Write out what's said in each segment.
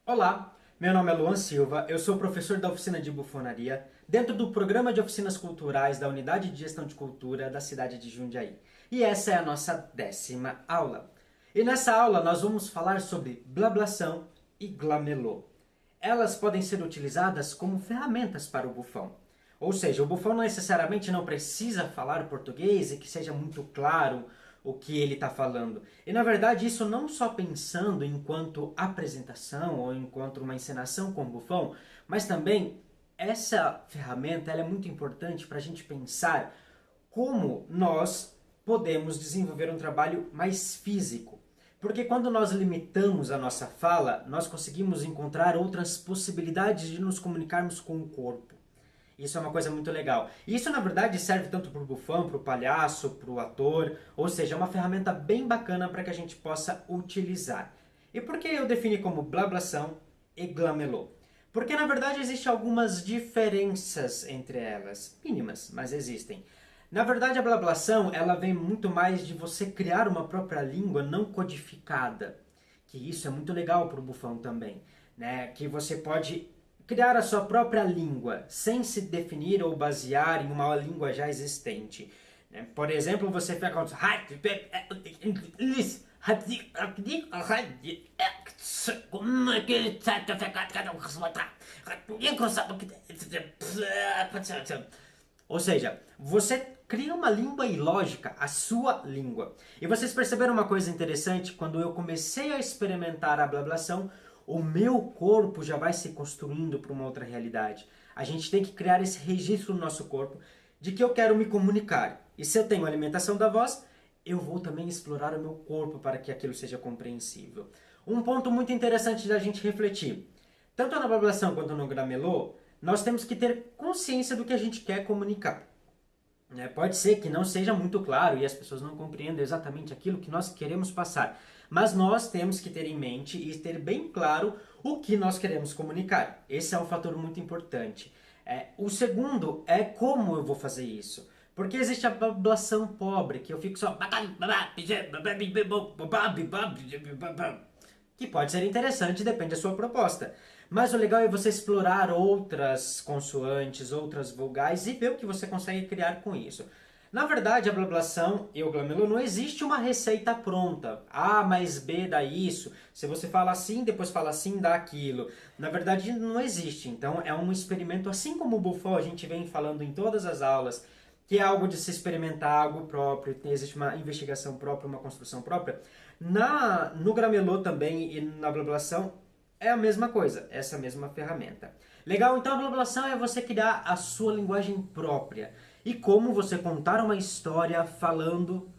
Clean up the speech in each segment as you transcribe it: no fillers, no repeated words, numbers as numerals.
Olá, meu nome é Luan Silva, eu sou professor da oficina de bufonaria dentro do programa de oficinas culturais da Unidade de Gestão de Cultura da cidade de Jundiaí. E essa é a nossa 10ª aula. E nessa aula nós vamos falar sobre blablação e glamelô. Elas podem ser utilizadas como ferramentas para o bufão. Ou seja, o bufão necessariamente não precisa falar português e que seja muito claro o que ele está falando. E na verdade isso não só pensando enquanto apresentação ou enquanto uma encenação com o bufão, mas também essa ferramenta ela é muito importante para a gente pensar como nós podemos desenvolver um trabalho mais físico. Porque quando nós limitamos a nossa fala, nós conseguimos encontrar outras possibilidades de nos comunicarmos com o corpo. Isso é uma coisa muito legal. E isso, na verdade, serve tanto para o bufão, para o palhaço, para o ator. Ou seja, é uma ferramenta bem bacana para que a gente possa utilizar. E por que eu defini como blablação e glamelô? Porque, na verdade, existem algumas diferenças entre elas. Mínimas, mas existem. Na verdade, a blablação, ela vem muito mais de você criar uma própria língua não codificada. Que isso é muito legal para o bufão também. Né? Que você pode criar a sua própria língua, sem se definir ou basear em uma língua já existente. Por exemplo, você fica com... Ou seja, você cria uma língua ilógica, a sua língua. E vocês perceberam uma coisa interessante? Quando eu comecei a experimentar a blablação, o meu corpo já vai se construindo para uma outra realidade. A gente tem que criar esse registro no nosso corpo de que eu quero me comunicar. E se eu tenho a alimentação da voz, eu vou também explorar o meu corpo para que aquilo seja compreensível. Um ponto muito interessante da gente refletir. Tanto na blablação quanto no glamelô, nós temos que ter consciência do que a gente quer comunicar. Pode ser que não seja muito claro e as pessoas não compreendam exatamente aquilo que nós queremos passar. Mas nós temos que ter em mente e ter bem claro o que nós queremos comunicar. Esse é um fator muito importante. O segundo é como eu vou fazer isso. Porque existe a blablação pobre, que eu fico só... que pode ser interessante, depende da sua proposta. Mas o legal é você explorar outras consoantes, outras vogais e ver o que você consegue criar com isso. Na verdade, a blablação e o glamelô não existe uma receita pronta. A mais B dá isso. Se você fala assim, depois fala assim, dá aquilo. Na verdade, não existe. Então, é um experimento, assim como o bufão a gente vem falando em todas as aulas, que é algo de se experimentar, algo próprio, existe uma investigação própria, uma construção própria. No glamelô também e na blablação é a mesma coisa, essa mesma ferramenta. Legal? Então a blablação é você criar a sua linguagem própria. E como você contar uma história falando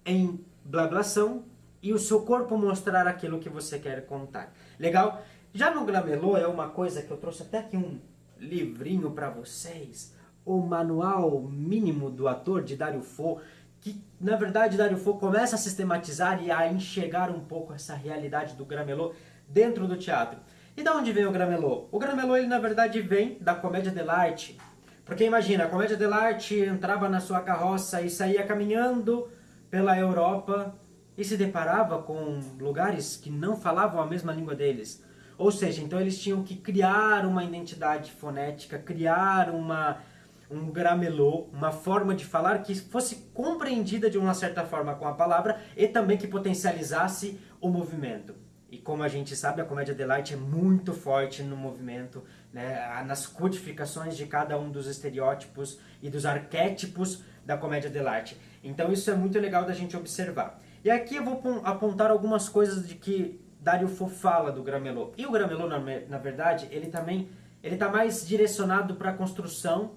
em blablação e o seu corpo mostrar aquilo que você quer contar. Legal? Já no glamelô é uma coisa que eu trouxe até aqui um livrinho para vocês. O Manual Mínimo do Ator, de Dario Fo, que na verdade Dario Fo começa a sistematizar e a enxergar um pouco essa realidade do glamelô dentro do teatro. E da onde vem o glamelô? O glamelô, ele na verdade vem da comédia dell'arte. Porque imagina, a comédia dell'arte entrava na sua carroça e saía caminhando pela Europa e se deparava com lugares que não falavam a mesma língua deles. Ou seja, então eles tinham que criar uma identidade fonética, criar um gramelô, uma forma de falar que fosse compreendida de uma certa forma com a palavra e também que potencializasse o movimento. E como a gente sabe, a comédia dell'arte é muito forte no movimento, né, nas codificações de cada um dos estereótipos e dos arquétipos da comédia dell'arte. Então isso é muito legal da gente observar. E aqui eu vou apontar algumas coisas de que Dario Fo fala do gramelô. E o gramelô, na verdade, ele está mais direcionado para a construção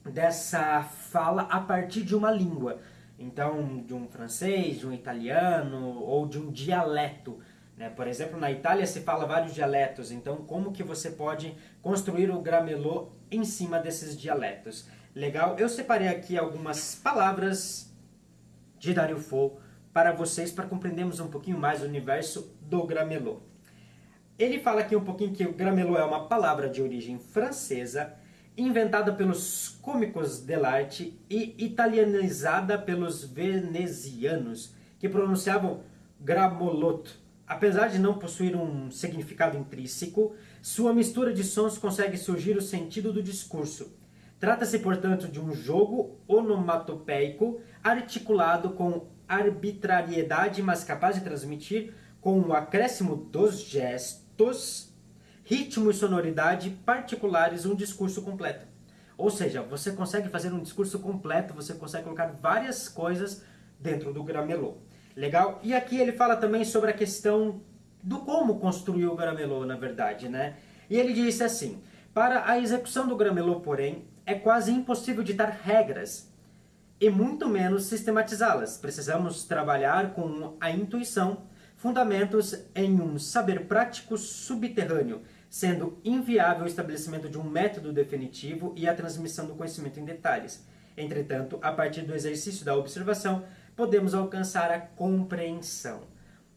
dessa fala a partir de uma língua. Então, de um francês, de um italiano ou de um dialeto. Por exemplo, na Itália se fala vários dialetos, então como que você pode construir o gramelô em cima desses dialetos? Legal? Eu separei aqui algumas palavras de Dario Fo para vocês, para compreendermos um pouquinho mais o universo do gramelô. Ele fala aqui um pouquinho que o gramelô é uma palavra de origem francesa, inventada pelos cômicos dell'arte e italianizada pelos venezianos, que pronunciavam gramolotto. apesar de não possuir um significado intrínseco, sua mistura de sons consegue surgir o sentido do discurso. Trata-se, portanto, de um jogo onomatopeico articulado com arbitrariedade, mas capaz de transmitir, com o acréscimo dos gestos, ritmo e sonoridade particulares, um discurso completo. Ou seja, você consegue fazer um discurso completo, você consegue colocar várias coisas dentro do Gramelô. Legal? E aqui ele fala também sobre a questão do como construir o Gramelô, na verdade, né? E ele disse assim: para a execução do Gramelô, porém, é quase impossível ditar regras e muito menos sistematizá-las. Precisamos trabalhar com a intuição, fundamentos em um saber prático subterrâneo, sendo inviável o estabelecimento de um método definitivo e a transmissão do conhecimento em detalhes. Entretanto, a partir do exercício da observação, podemos alcançar a compreensão.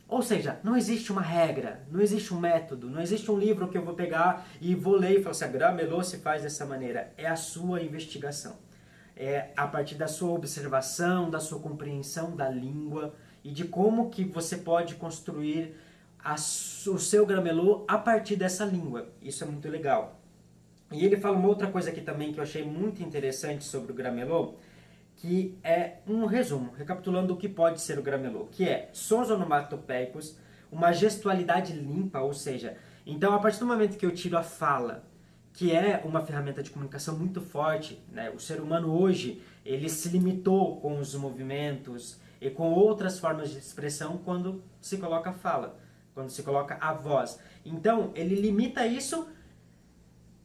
Ou seja, não existe uma regra, não existe um método, não existe um livro que eu vou pegar e vou ler e falar assim, a Gramelô se faz dessa maneira. É a sua investigação. É a partir da sua observação, da sua compreensão da língua e de como que você pode construir o seu Gramelô a partir dessa língua. Isso é muito legal. E ele fala uma outra coisa aqui também que eu achei muito interessante sobre o Gramelô, que é um resumo, recapitulando o que pode ser o Gramelô, que é sons onomatopeicos, uma gestualidade limpa, ou seja, então a partir do momento que eu tiro a fala, que é uma ferramenta de comunicação muito forte, né? O ser humano hoje, ele se limitou com os movimentos e com outras formas de expressão quando se coloca a fala, quando se coloca a voz. Então, ele limita isso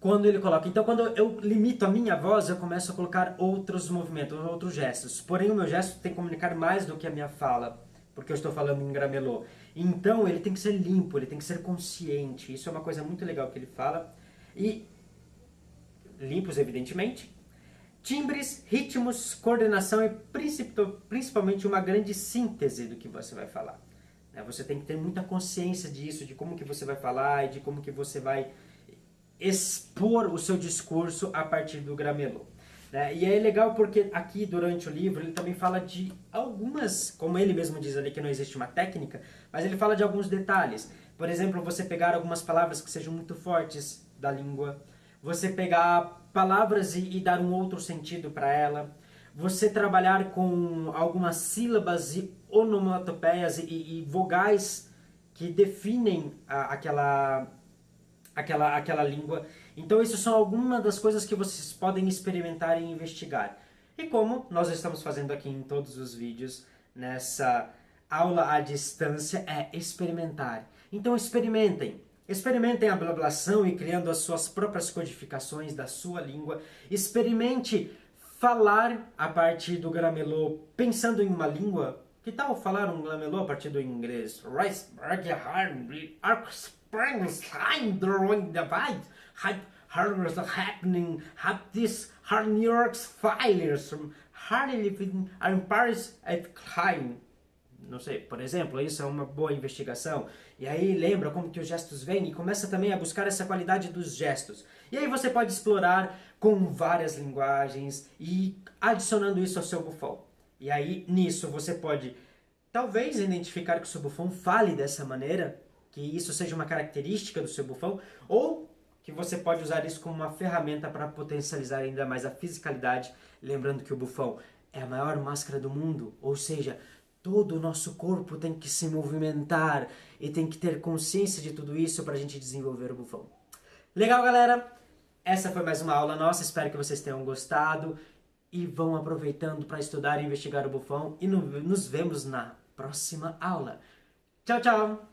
quando ele coloca. Então, quando eu limito a minha voz, eu começo a colocar outros movimentos, outros gestos. Porém, o meu gesto tem que comunicar mais do que a minha fala, porque eu estou falando em Gramelô. Então, ele tem que ser limpo, ele tem que ser consciente. Isso é uma coisa muito legal que ele fala. E limpos, evidentemente. Timbres, ritmos, coordenação e principalmente uma grande síntese do que você vai falar. Você tem que ter muita consciência disso, de como que você vai falar e de como que você vai expor o seu discurso a partir do Gramelô. E é legal porque aqui durante o livro ele também fala de algumas, como ele mesmo diz ali que não existe uma técnica, mas ele fala de alguns detalhes. Por exemplo, você pegar algumas palavras que sejam muito fortes da língua, você pegar palavras e dar um outro sentido para ela, você trabalhar com algumas sílabas e onomatopeias e vogais que definem aquela língua. Então, isso são algumas das coisas que vocês podem experimentar e investigar. E como nós estamos fazendo aqui em todos os vídeos, nessa aula à distância, é experimentar. Então, experimentem. Experimentem a blablação e criando as suas próprias codificações da sua língua. Experimente falar a partir do Gramelô pensando em uma língua. Que tal falar um Gramelô a partir do inglês? Não sei, por exemplo, isso é uma boa investigação. E aí lembra como que os gestos vêm e começa também a buscar essa qualidade dos gestos. E aí você pode explorar com várias linguagens e adicionando isso ao seu bufão. E aí nisso você pode talvez identificar que o seu bufão fale dessa maneira, que isso seja uma característica do seu bufão, ou que você pode usar isso como uma ferramenta para potencializar ainda mais a fisicalidade, lembrando que o bufão é a maior máscara do mundo, ou seja, todo o nosso corpo tem que se movimentar e tem que ter consciência de tudo isso para a gente desenvolver o bufão. Legal, galera? Essa foi mais uma aula nossa, espero que vocês tenham gostado e vão aproveitando para estudar e investigar o bufão e nos vemos na próxima aula. Tchau, tchau!